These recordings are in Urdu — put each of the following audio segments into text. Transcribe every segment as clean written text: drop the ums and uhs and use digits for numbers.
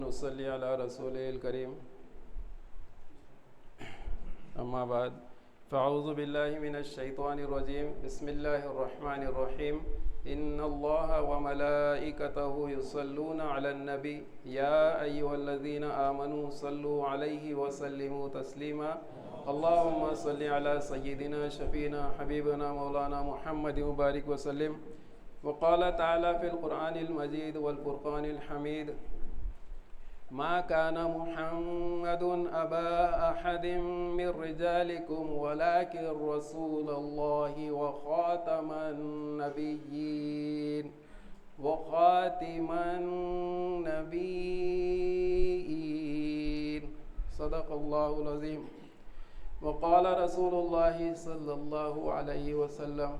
نصلي على رسوله الكريم أما بعد فأعوذ بالله من الشيطان الرجيم بسم الله الرحمن الرحيم إن الله وملائكته يصلون على النبي يا أيها الذين آمنوا صلوا عليه وسلموا تسليما اللهم صل على سيدنا شفينا حبيبنا مولانا محمد مبارك وسلم. وقال تعالى في القرآن المجيد والفرقان الحميد ما كان محمد أبا أحد من رجالكم ولكن رسول الله وخاتم النبيين صدق الله العظيم. وقال رسول الله صلى الله عليه وسلم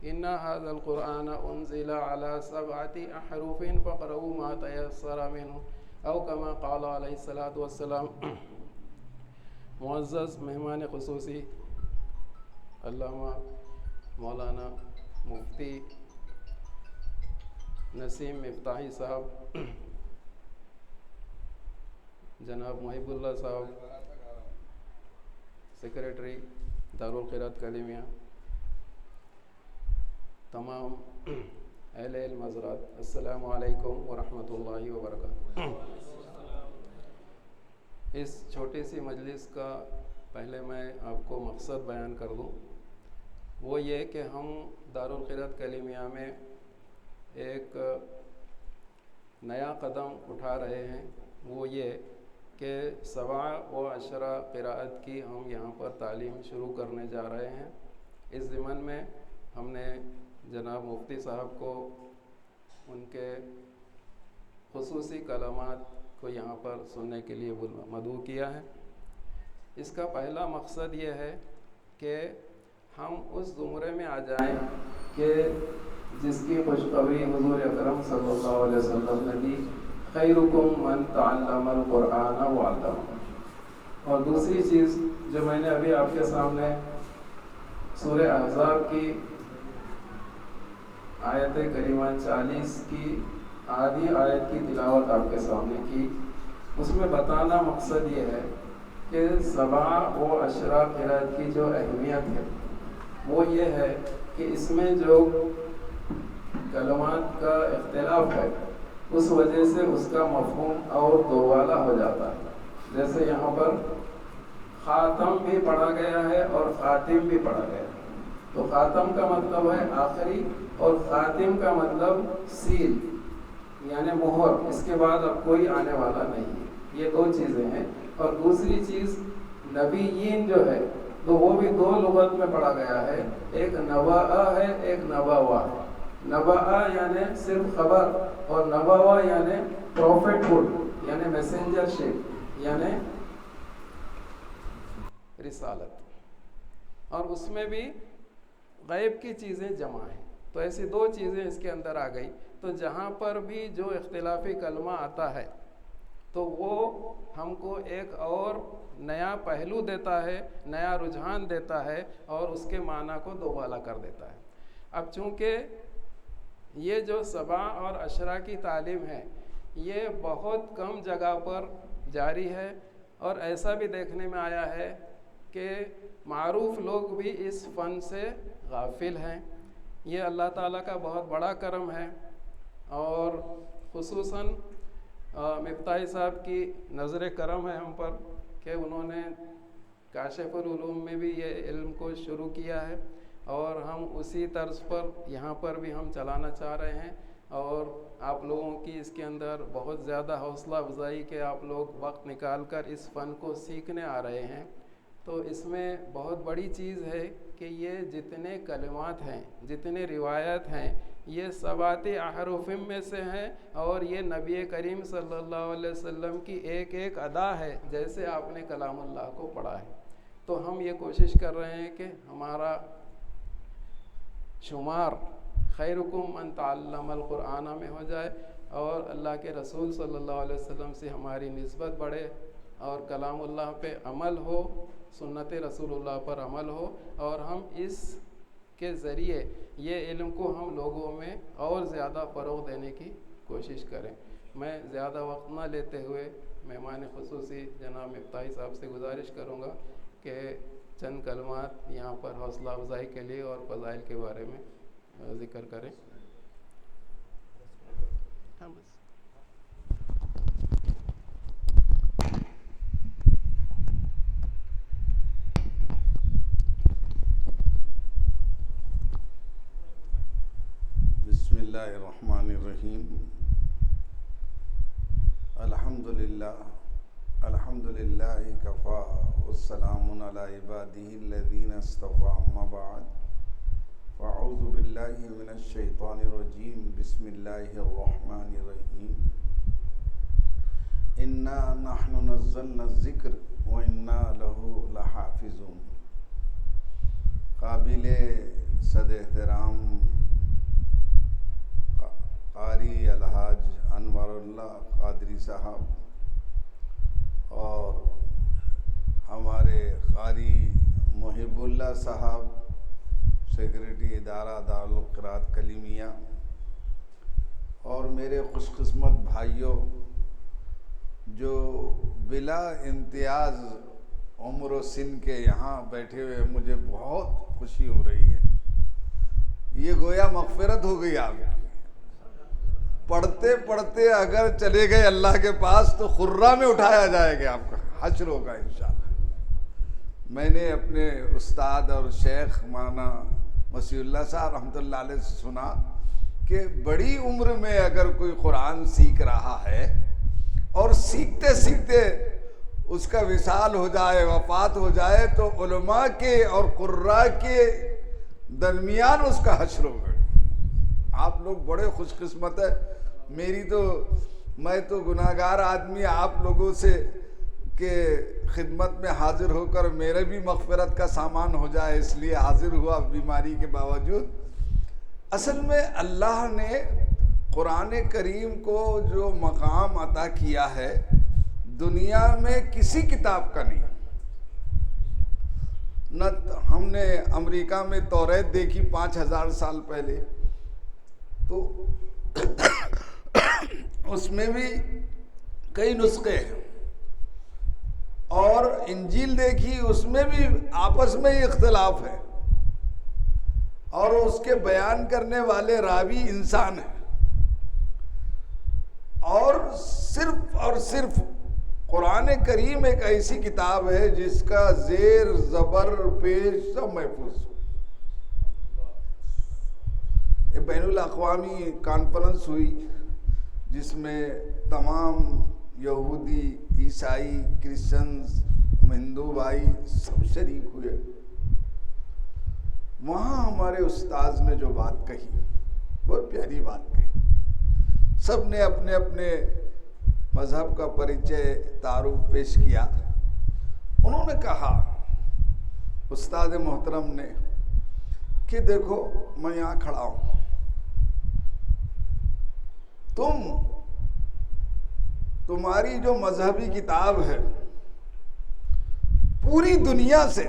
إن هذا القرآن أنزل على 7 أحرف فاقرؤوا ما تيسر منه او کما قال علیہ الصلوۃ والسلام. معزز مہمان خصوصی علامہ مولانا مفتی نسیم مفتاحی صاحب، جناب محب اللہ صاحب سیکریٹری دارالقرات کلیمیہ، تمام اہل علم حضرات، السلام علیکم ورحمۃ اللہ وبرکاتہ. اس چھوٹی سی مجلس کا پہلے میں آپ کو مقصد بیان کر دوں. وہ یہ کہ ہم دارالقرات کلیمیہ میں ایک نیا قدم اٹھا رہے ہیں. وہ یہ کہ 7 و 10 قراءت کی ہم یہاں پر تعلیم شروع کرنے جا رہے ہیں. اس ضمن میں ہم نے جناب مفتی صاحب کو ان کے خصوصی کلمات کو یہاں پر سننے کے لیے مدعو کیا ہے. اس کا پہلا مقصد یہ ہے کہ ہم اس زمرے میں آ جائیں کہ جس کی خوشخبری حضور اکرم صلی اللہ علیہ وسلم نے دی، خیرکم من تعلم القرآن وعلمہ. اور دوسری چیز جو میں نے ابھی آپ کے سامنے سورہ احزاب کی آیت کریمہ 40 کی آدھی آیت کی تلاوت آپ کے سامنے کی، اس میں بتانا مقصد یہ ہے کہ 7 و 10 قراءت کی جو اہمیت ہے وہ یہ ہے کہ اس میں جو کلمات کا اختلاف ہے اس وجہ سے اس کا مفہوم اور دوبالا ہو جاتا ہے. جیسے یہاں پر خاتم بھی پڑھا گیا ہے اور خاتم بھی پڑھا گیا ہے. تو خاتم کا مطلب ہے آخری اور خاتم کا مطلب سیل یعنی مہر، اس کے بعد اب کوئی آنے والا نہیں ہے. یہ 2 چیزیں ہیں. اور دوسری چیز نبیین جو ہے تو وہ بھی 2 لغت میں پڑھا گیا ہے، ایک نبأ ہے ایک نبوہ. نبأ یعنی صرف خبر اور نبوہ یعنی پروفیٹ ہوڈ یعنی میسنجر شپ یعنی رسالت. اور اس میں بھی غیب کی چیزیں جمع ہیں. تو ایسی 2 چیزیں اس کے اندر آ گئی. تو جہاں پر بھی جو اختلافی کلمہ آتا ہے تو وہ ہم کو ایک اور نیا پہلو دیتا ہے، نیا رجحان دیتا ہے اور اس کے معنی کو دوبالا کر دیتا ہے. اب چونکہ یہ جو 7 اور 10 کی تعلیم ہے یہ بہت کم جگہ پر جاری ہے اور ایسا بھی دیکھنے میں آیا ہے کہ معروف لوگ بھی اس فن سے غافل ہیں. یہ اللہ تعالیٰ کا بہت بڑا کرم ہے اور خصوصاً مفتاحی صاحب کی نظر کرم ہے ہم پر کہ انہوں نے کاشف العلوم میں بھی یہ علم کو شروع کیا ہے اور ہم اسی طرز پر یہاں پر بھی ہم چلانا چاہ رہے ہیں. اور آپ لوگوں کی اس کے اندر بہت زیادہ حوصلہ افزائی کہ آپ لوگ وقت نکال کر اس فن کو سیکھنے آ رہے ہیں. تو اس میں بہت بڑی چیز ہے کہ یہ جتنے کلمات ہیں، جتنے روایت ہیں، یہ 7 احرف میں سے ہیں اور یہ نبی کریم صلی اللہ علیہ وسلم کی ایک ایک ادا ہے جیسے آپ نے کلام اللہ کو پڑھا ہے. تو ہم یہ کوشش کر رہے ہیں کہ ہمارا شمار خیرکم من تعلم القرآن میں ہو جائے اور اللہ کے رسول صلی اللہ علیہ وسلم سے ہماری نسبت بڑھے اور کلام اللہ پہ عمل ہو، سنت رسول اللہ پر عمل ہو اور ہم اس کے ذریعے یہ علم کو ہم لوگوں میں اور زیادہ فروغ دینے کی کوشش کریں. میں زیادہ وقت نہ لیتے ہوئے مہمان خصوصی جناب مفتاحی صاحب سے گزارش کروں گا کہ چند کلمات یہاں پر حوصلہ افزائی کے لیے اور فضائل کے بارے میں ذکر کریں. ہاں بس. بسم اللہ الرحمن الرحیم. الحمد للہ کفا والسلام علی عبادہ الذین اصطفیٰ. اما بعد فاعوذ باللہ من الشیطان الرجیم. بسم اللہ الرحمن الرحیم. انا نحن نزلنا الذکر وانا لہ لحافظون. قابل صد احترام قاری الحاج انور اللہ قادری صاحب اور ہمارے قاری محب اللہ صاحب سیکریٹری ادارہ دارالقراءت کلیمیہ، اور میرے خوش قسمت بھائیوں جو بلا امتیاز عمر و سن کے یہاں بیٹھے ہوئے، مجھے بہت خوشی ہو رہی ہے. یہ گویا مغفرت ہو گئی آپ کی. پڑھتے پڑھتے اگر چلے گئے اللہ کے پاس تو خرہ میں اٹھایا جائے گا، آپ کا حشر ہوگا انشاءاللہ. میں نے اپنے استاد اور شیخ مولانا مسیح اللہ صاحب رحمۃ اللہ علیہ سے سنا کہ بڑی عمر میں اگر کوئی قرآن سیکھ رہا ہے اور سیکھتے سیکھتے اس کا وصال ہو جائے، وفات ہو جائے، تو علماء کے اور قراء کے درمیان اس کا حشر ہوگا. آپ لوگ بڑے خوش قسمت ہیں. میں تو گناہگار آدمی آپ لوگوں سے کہ خدمت میں حاضر ہو کر میرے بھی مغفرت کا سامان ہو جائے، اس لیے حاضر ہوا بیماری کے باوجود. اصل میں اللہ نے قرآن کریم کو جو مقام عطا کیا ہے دنیا میں کسی کتاب کا نہیں. نہ ہم نے امریکہ میں توریت دیکھی 5000 سال پہلے، تو اس میں بھی کئی نسخے ہیں، اور انجیل دیکھی اس میں بھی آپس میں ہی اختلاف ہے، اور اس کے بیان کرنے والے راوی انسان ہیں. اور صرف قرآن کریم ایک ایسی کتاب ہے جس کا زیر زبر پیش سب محفوظ. بین الاقوامی کانفرنس ہوئی جس میں تمام یہودی، عیسائی، کرسچنز، ہندو بھائی سب شریک ہوئے. وہاں ہمارے استاذ نے جو بات کہی بہت پیاری بات کہی. سب نے اپنے اپنے مذہب کا پریچے تعارف پیش کیا. انہوں نے کہا، استاد محترم نے، کہ دیکھو میں یہاں کھڑا ہوں، تمہاری جو مذہبی کتاب ہے پوری دنیا سے،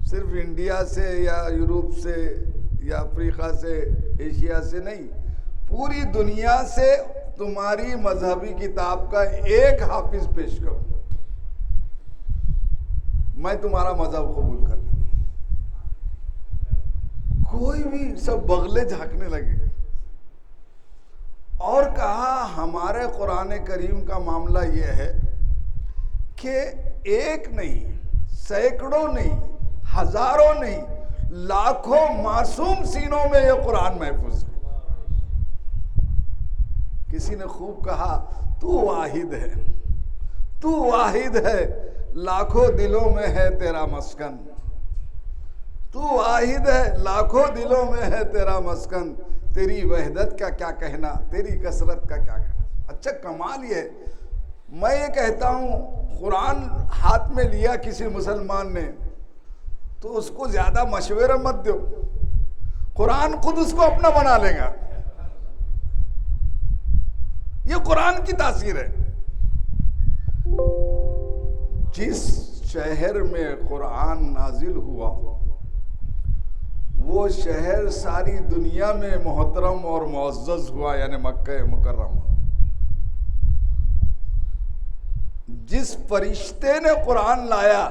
صرف انڈیا سے یا یورپ سے یا افریقہ سے، ایشیا سے نہیں، پوری دنیا سے تمہاری مذہبی کتاب کا ایک حافظ پیش کرو، میں تمہارا مذہب قبول کر لوں. کوئی بھی سب بغلے جھانکنے لگے، اور کہا ہمارے قرآن کریم کا معاملہ یہ ہے کہ ایک نہیں، سینکڑوں نہیں، ہزاروں نہیں، لاکھوں معصوم سینوں میں یہ قرآن محفوظ ہے. کسی نے خوب کہا، تو واحد ہے، تو واحد ہے، لاکھوں دلوں میں ہے تیرا مسکن. تو واحد ہے، لاکھوں دلوں میں ہے تیرا مسکن. تیری وحدت کا کیا کہنا، تیری کثرت کا کیا کہنا. اچھا کمال یہ، میں یہ کہتا ہوں قرآن ہاتھ میں لیا کسی مسلمان نے تو اس کو زیادہ مشورہ مت دو، قرآن خود اس کو اپنا بنا لے گا. یہ قرآن کی تاثیر ہے. جس شہر میں قرآن نازل ہوا وہ شہر ساری دنیا میں محترم اور معزز ہوا، یعنی مکہ مکرمہ۔ جس فرشتے نے قرآن لایا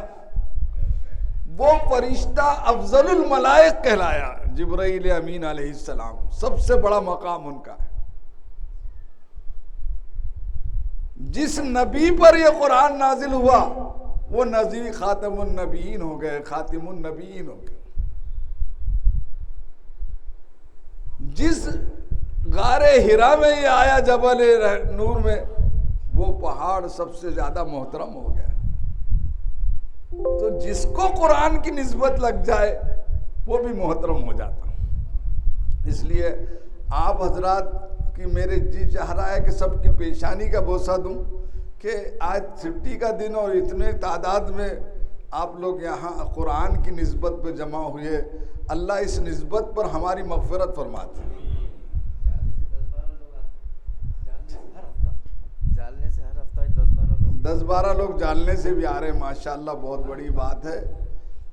وہ فرشتہ افضل الملائک کہلایا، جبرائیل امین علیہ السلام، سب سے بڑا مقام ان کا ہے۔ جس نبی پر یہ قرآن نازل ہوا وہ نبی خاتم النبیین ہو گئے، خاتم النبیین ہو گئے۔ جس غار ہرا میں یہ آیا جبل نور میں، وہ پہاڑ سب سے زیادہ محترم ہو گیا۔ تو جس کو قرآن کی نسبت لگ جائے وہ بھی محترم ہو جاتا۔ اس لیے آپ حضرات کی میرے جی چاہ رہا ہے کہ سب کی پیشانی کا بوسہ دوں کہ آج چھٹی کا دن اور اتنے تعداد میں آپ لوگ یہاں قرآن کی نسبت پہ جمع ہوئے، اللہ اس نسبت پر ہماری مغفرت فرماتے ہیں۔ 10-12 لوگ جالنے سے بھی آ رہے ہیں، ماشاءاللہ بہت بڑی بات ہے۔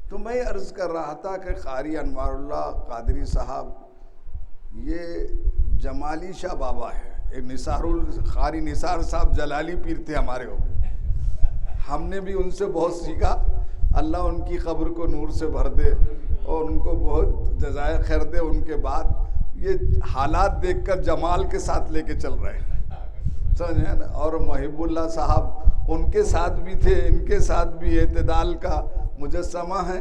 تو میں عرض کر رہا تھا کہ قاری انوار اللہ قادری صاحب یہ جمالی شاہ بابا ہے، ایک قاری نثار صاحب جلالی پیر تھے ہمارے ہو، ہم نے بھی ان سے بہت سیکھا۔ اللہ ان کی قبر کو نور سے بھر دے اور ان کو بہت جزائے خیر دے۔ ان کے بعد یہ حالات دیکھ کر جمال کے ساتھ لے کے چل رہے ہیں، سمجھے نا۔ اور محب اللہ صاحب ان کے ساتھ بھی تھے، ان کے ساتھ بھی اعتدال کا مجسمہ ہے۔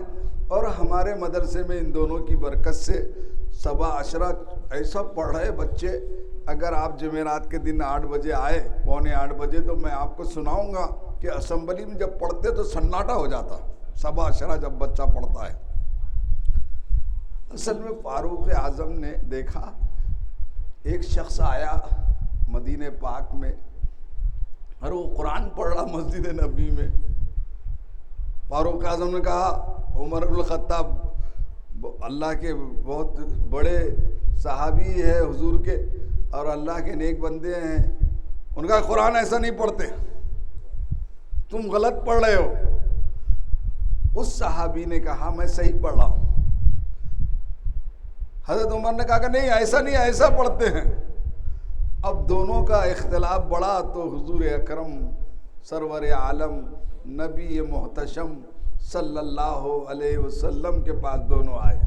اور ہمارے مدرسے میں ان دونوں کی برکت سے 7:15 ایسا پڑھ رہے بچے۔ اگر آپ جمعرات کے دن 8 بجے آئے، 7:45 بجے، تو میں آپ کو سناؤں گا کہ اسمبلی میں جب پڑھتے تو سناٹا ہو جاتا 7:15 جب بچہ پڑھتا ہے۔ اصل میں فاروق اعظم نے دیکھا ایک شخص آیا مدینہ پاک میں اور وہ قرآن پڑھ رہا مسجد نبی میں۔ فاروق اعظم نے کہا عمر بن الخطاب اللہ کے بہت بڑے صحابی ہے حضور کے اور اللہ کے نیک بندے ہیں، ان کا قرآن ایسا نہیں پڑھتے، تم غلط پڑھ رہے ہو۔ اس صحابی نے کہا میں صحیح پڑھ رہا ہوں۔ حضرت عمر نے کہا کہ نہیں ایسا نہیں، ایسا پڑھتے ہیں۔ اب دونوں کا اختلاف بڑھا تو حضور اکرم سرور عالم نبی محتشم صلی اللہ علیہ وسلم کے پاس دونوں آئے۔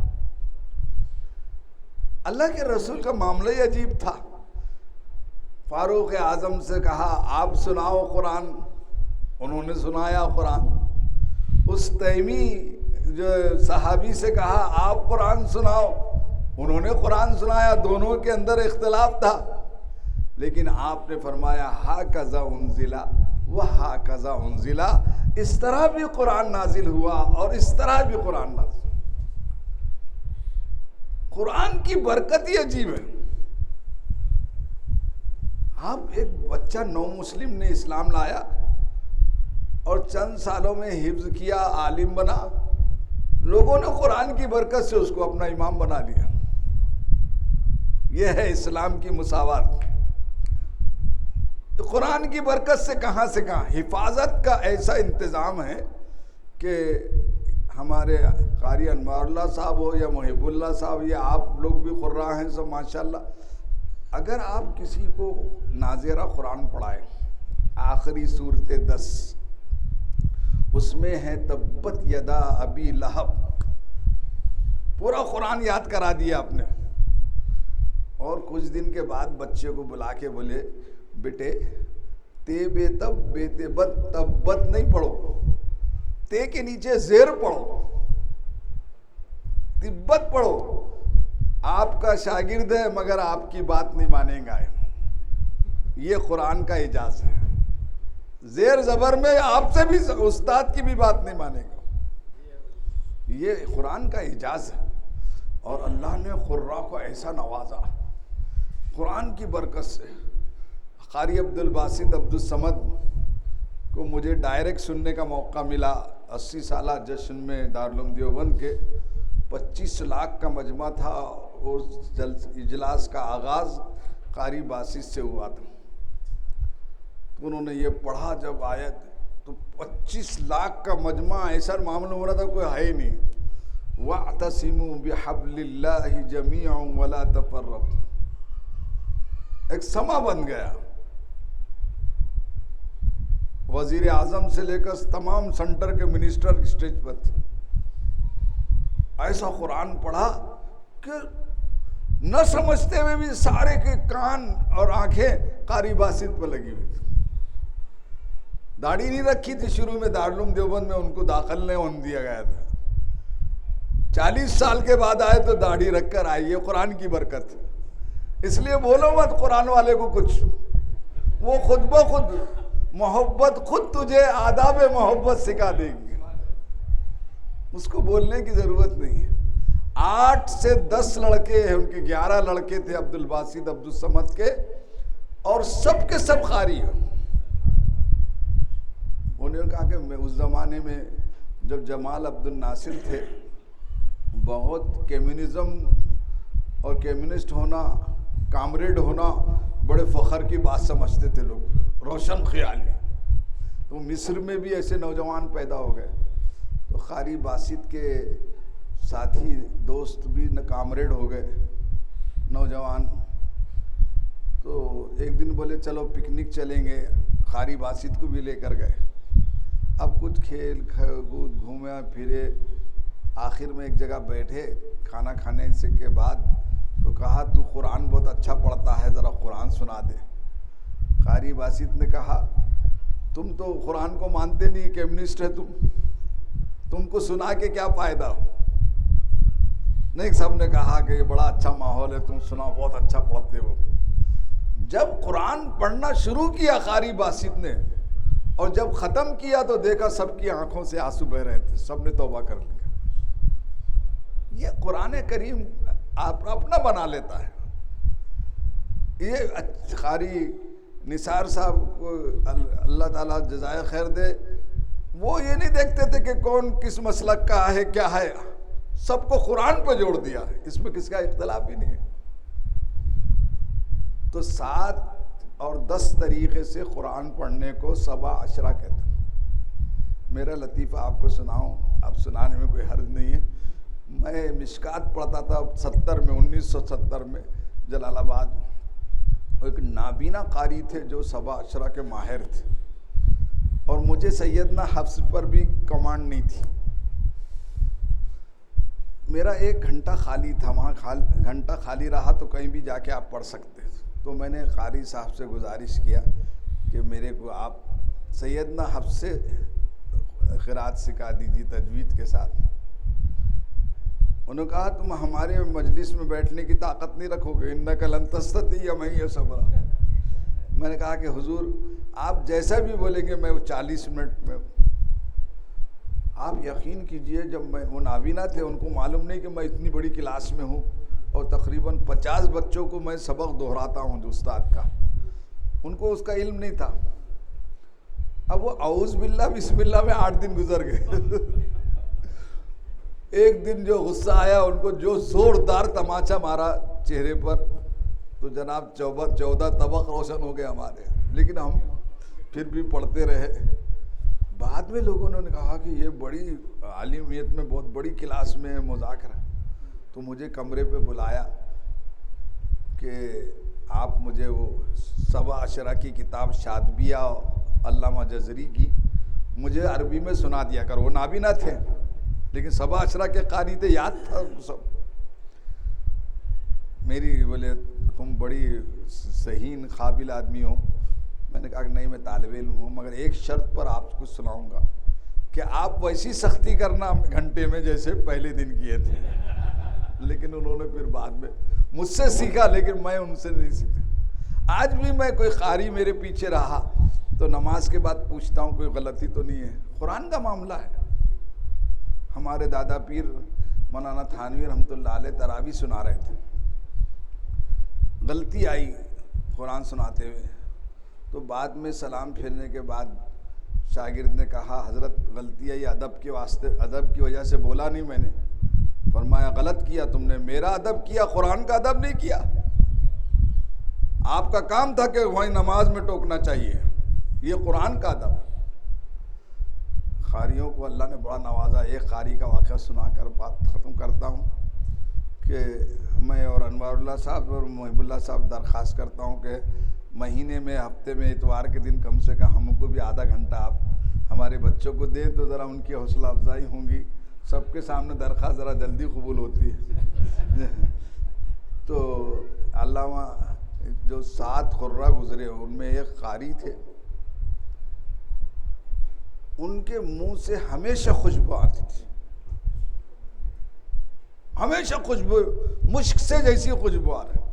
اللہ کے رسول کا معاملہ ہی عجیب تھا۔ فاروق اعظم سے کہا آپ سناؤ قرآن، انہوں نے سنایا قرآن۔ اس تیمی جو صحابی سے کہا آپ قرآن سناؤ، انہوں نے قرآن سنایا۔ دونوں کے اندر اختلاف تھا، لیکن آپ نے فرمایا ہاکذا انزلا و ہاکذا انزلا، اس طرح بھی قرآن نازل ہوا اور اس طرح بھی قرآن نازل۔ قرآن کی برکت ہی عجیب ہے۔ آپ ایک بچہ نو مسلم نے اسلام لایا اور چند سالوں میں حفظ کیا، عالم بنا، لوگوں نے قرآن کی برکت سے اس کو اپنا امام بنا لیا۔ یہ ہے اسلام کی مساوات۔ قرآن کی برکت سے کہاں حفاظت کا ایسا انتظام ہے کہ ہمارے قاری انوار اللہ صاحب ہو یا محب اللہ صاحب، یا آپ لوگ بھی قراء ہیں سب ماشاءاللہ، اگر آپ کسی کو ناظرہ قرآن پڑھائیں، آخری سورت 10 اس میں ہے تبت یدا ابی لہب، پورا قرآن یاد کرا دیا آپ نے۔ اور کچھ دن کے بعد بچے کو بلا کے بولے بیٹے تے بے تب بے تے بت تبت نہیں پڑھو، تے کے نیچے زیر پڑھو، تبت پڑھو۔ آپ کا شاگرد ہے مگر آپ کی بات نہیں مانیں گا، یہ قرآن کا اعجاز ہے۔ زیر زبر میں آپ سے بھی استاد کی بھی بات نہیں مانے گا، یہ قرآن کا اعجاز ہے۔ اور اللہ نے قراء کو ایسا نوازا قرآن کی برکت سے۔ قاری عبدالباسط عبدالصمد کو مجھے ڈائریکٹ سننے کا موقع ملا 80 سالہ جشن میں دارالعلوم دیوبند کے، 25 لاکھ کا مجمع تھا۔ اس اجلاس کا آغاز قاری باسط سے ہوا تھا۔ انہوں نے یہ پڑھا جب آیت، تو 25 لاکھ کا مجمع، ایسا معاملہ ہو رہا تھا کوئی ہے ہی نہیں، وَاعْتَصِمُوا بِحَبْلِ اللَّهِ جَمِيعًا وَلَا تَفَرَّقُوا. ایک سما بن گیا. وزیر اعظم سے لے کر تمام سینٹر کے منسٹر اسٹیج پر تھے. ایسا قرآن پڑھا کہ نہ سمجھتے ہوئے بھی سارے کے کان اور آنکھیں قاری باسط پہ لگی ہوئی تھی. داڑھی نہیں رکھی تھی شروع میں، دارالعلوم دیوبند میں ان کو داخل نہیں ہونے دیا گیا تھا. 40 سال کے بعد آئے تو داڑھی رکھ کر آئیے، قرآن کی برکت. اس لیے بولو مت قرآن والے کو کچھ، وہ خود بخود محبت خود تجھے آداب محبت سکھا دے گی، اس کو بولنے کی ضرورت نہیں ہے. 8 سے 10 لڑکے ہیں، ان کے 11 لڑکے تھے عبد الباسط عبد الصمد کے، اور سب کے سب قاری ہیں. انہوں نے کہا کہ میں اس زمانے میں جب جمال عبد الناصر تھے، بہت کمیونزم اور کمیونسٹ ہونا، کامریڈ ہونا بڑے فخر کی بات سمجھتے تھے لوگ، روشن خیالی. تو مصر میں بھی ایسے نوجوان پیدا ہو گئے. تو قاری باسط کے ساتھی دوست بھی کامریڈ ہو گئے نوجوان. تو ایک دن بولے چلو پکنک چلیں گے، قاری باسط کو بھی لے کر گئے. اب کچھ کھیل کود گھومے پھرے، آخر میں ایک جگہ بیٹھے کھانا کھانے سے کے بعد. تو کہا تو قرآن بہت اچھا پڑھتا ہے، ذرا قرآن سنا دے. قاری باسط نے کہا تم تو قرآن کو مانتے نہیں، کمیونسٹ ہے تم کو سنا کے کیا فائدہ. نہیں، سب نے کہا کہ یہ بڑا اچھا ماحول ہے، تم سنا، بہت اچھا پڑھتے ہو. جب قرآن پڑھنا شروع کیا قاری باسط نے، اور جب ختم کیا تو دیکھا سب کی آنکھوں سے آنسو بہ رہے تھے، سب نے توبہ کر لیا. یہ قرآن کریم آپ اپنا بنا لیتا ہے. یہ قاری نثار صاحب کو اللہ تعالیٰ جزائے خیر دے، وہ یہ نہیں دیکھتے تھے کہ کون کس مسلک کا ہے کیا ہے، سب کو قرآن پہ جوڑ دیا ہے، اس میں کس کا اختلاف ہی نہیں ہے. تو 7 اور 10 طریقے سے قرآن پڑھنے کو 17 کہتے ہیں. میرا لطیفہ آپ کو سناؤں، اب سنانے میں کوئی حرج نہیں ہے. میں مشکات پڑھتا تھا 1970 میں جلال آباد. ایک نابینا قاری تھے جو 17 کے ماہر تھے، اور مجھے سیدنا حفص پر بھی کمانڈ نہیں تھی. میرا 1 گھنٹہ خالی تھا، وہاں گھنٹہ خالی رہا تو کہیں بھی جا کے آپ پڑھ سکتے. تو میں نے قاری صاحب سے گزارش کیا کہ میرے کو آپ سیدنا حفص سے قرات سکھا دیجیے تجوید کے ساتھ. انہوں نے کہا تم ہمارے مجلس میں بیٹھنے کی طاقت نہیں رکھو گے، انک لن تستطیع معی صبرا. میں نے کہا کہ حضور آپ جیسا بھی بولیں گے میں وہ 40 منٹ میں. آپ یقین کیجئے جب میں، وہ نابینا تھے، ان کو معلوم نہیں کہ میں اتنی بڑی کلاس میں ہوں اور تقریباً 50 بچوں کو میں سبق دہراتا ہوں جو استاد کا، ان کو اس کا علم نہیں تھا. اب وہ اعوذ باللہ بسم اللہ میں 8 دن گزر گئے. ایک دن جو غصہ آیا ان کو، جو زوردار تماچا مارا چہرے پر، تو جناب 14 طبق روشن ہو گئے ہمارے. لیکن ہم پھر بھی پڑھتے رہے. بعد میں لوگوں نے کہا کہ یہ بڑی عالمیت میں بہت بڑی کلاس میں مذاکرہ. تو مجھے کمرے پہ بلایا کہ آپ مجھے وہ 17 کی کتاب شاطبیہ علامہ جزری کی مجھے عربی میں سنا دیا کر. وہ نابینا تھے لیکن 17 کے قاری تھے، یاد تھا سب. میری بولے تم بڑی ذہین قابل آدمی ہو. میں نے کہا کہ نہیں، میں طالب علم ہوں، مگر ایک شرط پر آپ کو سناؤں گا کہ آپ ویسی سختی کرنا گھنٹے میں جیسے پہلے دن کیے تھے. لیکن انہوں نے پھر بعد میں مجھ سے سیکھا، لیکن میں ان سے نہیں سیکھا. آج بھی میں کوئی قاری میرے پیچھے رہا تو نماز کے بعد پوچھتا ہوں کوئی غلطی تو نہیں ہے. قرآن کا معاملہ ہے. ہمارے دادا پیر مولانا تھانوی رحمۃ اللہ علیہ تراویح سنا رہے تھے، غلطی آئی قرآن سناتے ہوئے. تو بعد میں سلام پھیرنے کے بعد شاگرد نے کہا حضرت غلطی آئی، ادب کے واسطے، ادب کی وجہ سے بولا نہیں میں نے. فرمایا غلط کیا تم نے، میرا ادب کیا، قرآن کا ادب نہیں کیا. آپ کا کام تھا کہ وہیں نماز میں ٹوکنا چاہیے، یہ قرآن کا ادب. قاریوں کو اللہ نے بڑا نوازا. ایک قاری کا واقعہ سنا کر بات ختم کرتا ہوں کہ میں اور انوار اللہ صاحب اور محب اللہ صاحب درخواست کرتا ہوں کہ مہینے میں ہفتے میں اتوار کے دن کم سے کم ہم کو بھی آدھا گھنٹہ آپ ہمارے بچوں کو دیں تو ذرا ان کی حوصلہ افزائی ہوں گی. سب کے سامنے درخواست ذرا جلدی قبول ہوتی ہے. تو علامہ جو 7 قرہ گزرے ان میں ایک قاری تھے, ان کے منہ سے ہمیشہ خوشبو آتی تھی, ہمیشہ خوشبو, مشک سے جیسی خوشبو آ رہی.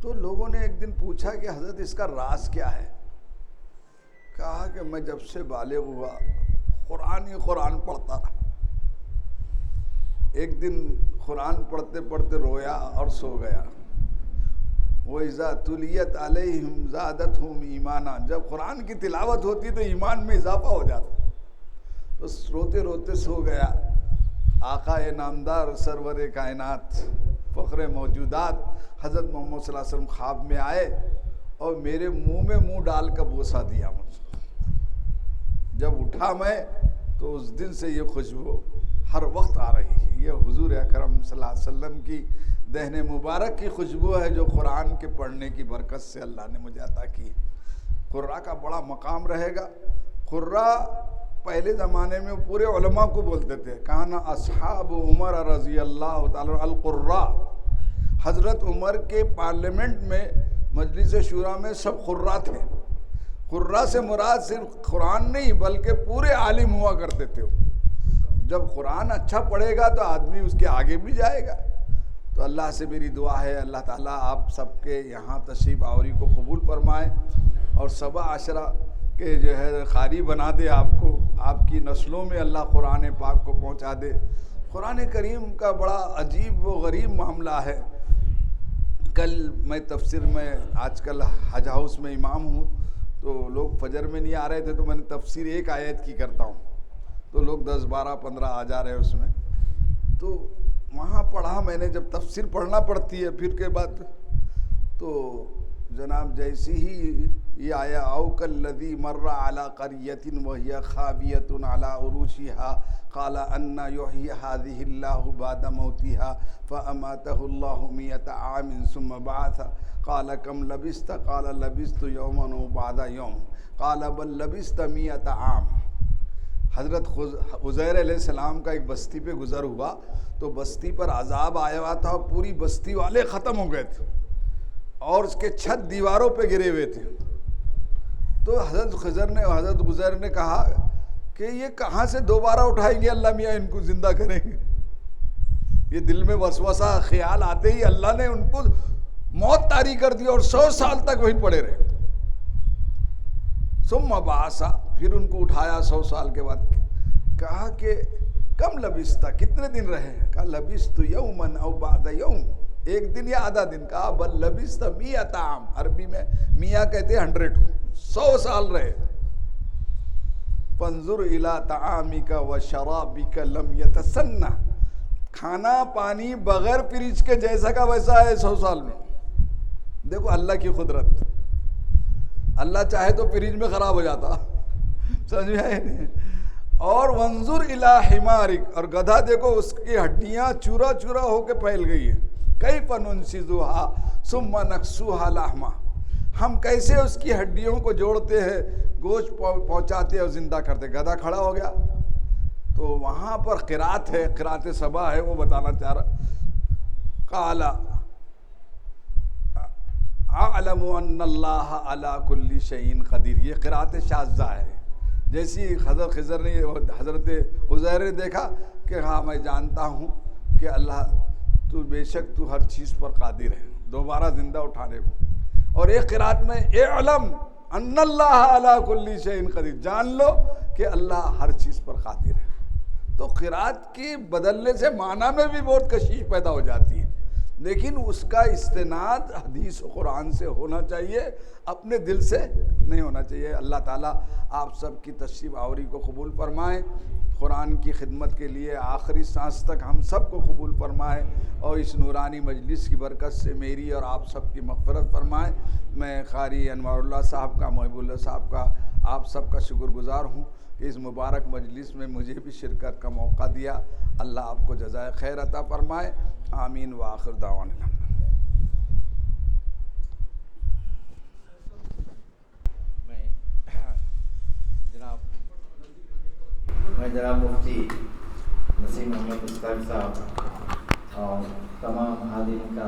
تو لوگوں نے ایک دن پوچھا کہ حضرت اس کا راز کیا ہے؟ کہا کہ میں جب سے بالغ ہوا قرآن ہی قرآن پڑھتا رہا. ایک دن قرآن پڑھتے پڑھتے رویا اور سو گیا. وَإِذَا تُلِيَتْ عَلَيْهِمْ زَادَتْهُمْ ایمانا, جب قرآن کی تلاوت ہوتی تو ایمان میں اضافہ ہو جاتا. تو روتے روتے سو گیا. آقا نامدار سرور کائنات فخر موجودات حضرت محمد صلی اللہ علیہ وسلم خواب میں آئے اور میرے منہ میں منہ ڈال کر بوسہ دیا مجھے. جب اٹھا میں تو اس دن سے یہ خوشبو ہر وقت آ رہی ہے. یہ حضور اکرم صلی اللہ علیہ وسلم کی دہن مبارک کی خوشبو ہے جو قرآن کے پڑھنے کی برکت سے اللہ نے مجھے عطا کی. قرہ کا بڑا مقام رہے گا. قرہ پہلے زمانے میں پورے علماء کو بولتے تھے. کانا اصحاب عمر رضی اللہ تعالی القرہ, حضرت عمر کے پارلیمنٹ میں مجلس شورا میں سب قرہ تھے. قرہ سے مراد صرف قرآن نہیں بلکہ پورے عالم ہوا کرتے تھے. جب قرآن اچھا پڑھے گا تو آدمی اس کے آگے بھی جائے گا. تو اللہ سے میری دعا ہے اللہ تعالیٰ آپ سب کے یہاں تشریف آوری کو قبول فرمائے اور 17 کے جو ہے قاری بنا دے آپ کو. آپ کی نسلوں میں اللہ قرآن پاک کو پہنچا دے. قرآن کریم کا بڑا عجیب و غریب معاملہ ہے. کل میں تفسیر میں آج کل حج ہاؤس میں امام ہوں تو لوگ فجر میں نہیں آ رہے تھے تو میں نے تفسیر ایک آیت کی کرتا ہوں تو لوگ 10 12 15 آ جا رہے اس میں. تو وہاں پڑھا میں نے, جب تفسیر پڑھنا پڑتی ہے پھر کے بعد تو جناب جیسی ہی یہ آیا او کالذی مر علی قریۃ وہی خاویۃ علی عروشها قال ان یحیی هذه اللہ بعد موتها فاماتہ اللہ 100 عام ثم بعث قال کم لبثت قال لبثت یوما بعد یوم قال بل لبثت 100 عام. حضرت عزیر علیہ السلام کا ایک بستی پہ گزر ہوا تو بستی پر عذاب آیا ہوا تھا اور پوری بستی والے ختم ہو گئے تھے اور اس کے چھت دیواروں پہ گرے ہوئے تھے. تو حضرت عزیر نے کہا کہ یہ کہاں سے دوبارہ اٹھائیں گے اللہ میاں, ان کو زندہ کریں گے. یہ دل میں وسوسہ خیال آتے ہی اللہ نے ان کو موت طاری کر دی اور 100 سال تک وہیں پڑے رہے. ثم بعث, پھر ان کو اٹھایا 100 سال کے بعد. کہا کہ کم لبثت, کتنے دن رہے؟ کہا لبثت یوما او بعد یوم, ایک دن یا آدھا دن. کہا بل لبثت 100 عام, عربی میں 100 کہتے ہیں 100 سال رہے. فانظر الی طعامک و شرابک لم یتسنہ, کھانا پانی بغیر فریج کے جیسا کا ویسا ہے 100 سال میں. دیکھو اللہ کی قدرت, اللہ چاہے تو فریج میں خراب ہو جاتا, سمجھ میں آئے نہیں. اور وانظر الی حمارک, اور گدھا دیکھو اس کی ہڈیاں چورا چورا ہو کے پھیل گئی ہیں. کیف ننشزها ثم نکسوها لحما, ہم کیسے اس کی ہڈیوں کو جوڑتے ہیں, گوشت پہنچاتے اور زندہ کرتے. گدھا کھڑا ہو گیا. تو وہاں پر قرات ہے, قرات سبا ہے, وہ بتانا چاہ رہا. قال اعلم ان اللہ علی کل شیء قدیر, یہ قرات شاذہ ہے. جیسی حضرت خضر نے حضرت عزیر نے دیکھا کہ ہاں میں جانتا ہوں کہ اللہ تو بے شک تو ہر چیز پر قادر ہے دوبارہ زندہ اٹھانے کو. اور ایک قرات میں اعلم ان اللہ علی کل شیء قدیر, جان لو کہ اللہ ہر چیز پر قادر ہے. تو قرات کی بدلنے سے معنی میں بھی بہت کشش پیدا ہو جاتی ہے, لیکن اس کا استناد حدیث و قرآن سے ہونا چاہیے, اپنے دل سے نہیں ہونا چاہیے. اللہ تعالیٰ آپ سب کی تشریف آوری کو قبول فرمائیں. قرآن کی خدمت کے لیے آخری سانس تک ہم سب کو قبول فرمائے، اور اس نورانی مجلس کی برکت سے میری اور آپ سب کی مغفرت فرمائے۔ میں قاری انوار اللہ صاحب کا، محب اللہ صاحب کا، آپ سب کا شکر گزار ہوں کہ اس مبارک مجلس میں مجھے بھی شرکت کا موقع دیا۔ اللہ آپ کو جزائے خیر عطا فرمائے، آمین وآخر دعوانا۔ میں جناب مفتی نسیم محمد مستاق صاحب اور تمام حاضرین کا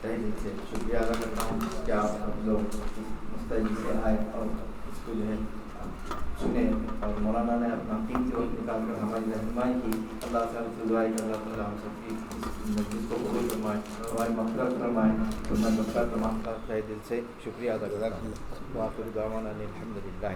تہہ دل سے شکریہ ادا کرتا ہوں کہ آپ لوگ مستعد سے آئے اور اس کو جو ہے سنے، اور مولانا نے اپنا قیمتی وقت نکال کر ہماری رہنمائی کی۔ اللہ تعالیٰ سے دعا کہ اللہ تعالیٰ ہم سب کی اس مجلس کو قبول فرمائے، ہماری مغفرت فرمائے، تو میں سب کا تمام کا تہہ دل سے شکریہ ادا کرتا ہوں۔ وآخر دعوانا الحمد للہ۔